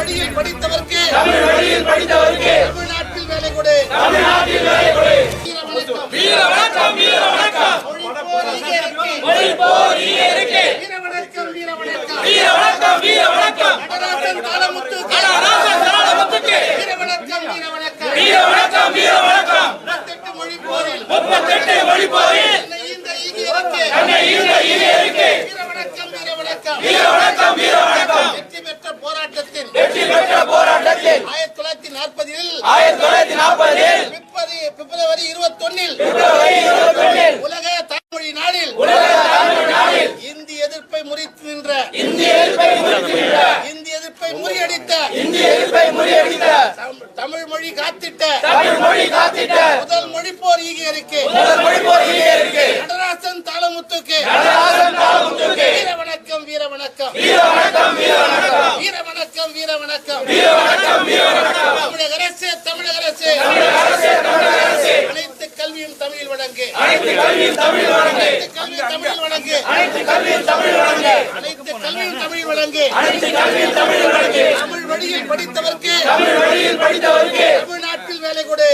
வழியில் படித்தவர்க்கு தமிழ்நாட்டில் வேலை கொடு. வீர வணக்கம் வீர வணக்கம். மொழிப்போர் ஈகை இருக்கே. வீர வணக்கம் வீர வணக்கம். வீர வணக்கம் வீர வணக்கம். நடராசன் தாளமுத்துக்கு. வீர வணக்கம் வீர வணக்கம். வீர வணக்கம் வீர வணக்கம். 38 மொழிப்போரில் தன்னை ஈந்த ஈகை இருக்கே. வீர வணக்கம் வீர வணக்கம். வீர வணக்கம் வீர வணக்கம். வெற்றி பெற்ற போராட்டத்தில் 1940 பிப்ரவரி 21 உலக தாய்மொழி நாளில் இந்தி எதிர்ப்பை முறித்து நின்ற இந்தி எதிர்ப்பை முறியடித்த தமிழ் மொழி காத்திட்ட முதல் மொழிப்போர் ஈகை அறிக்கை நடராசன் தாளமுத்துக்கு வீர வணக்கம் வீர வணக்கம். வீர வணக்கம் வீர வணக்கம். தமிழக அரசு அனைத்து கல்வியும் தமிழில் வழங்கு. அனைத்து கல்வியும் தமிழில் வழங்கு. தமிழ் வழியில் படித்தவர்க்கு தமிழ்நாட்டில் வேலை கொடு.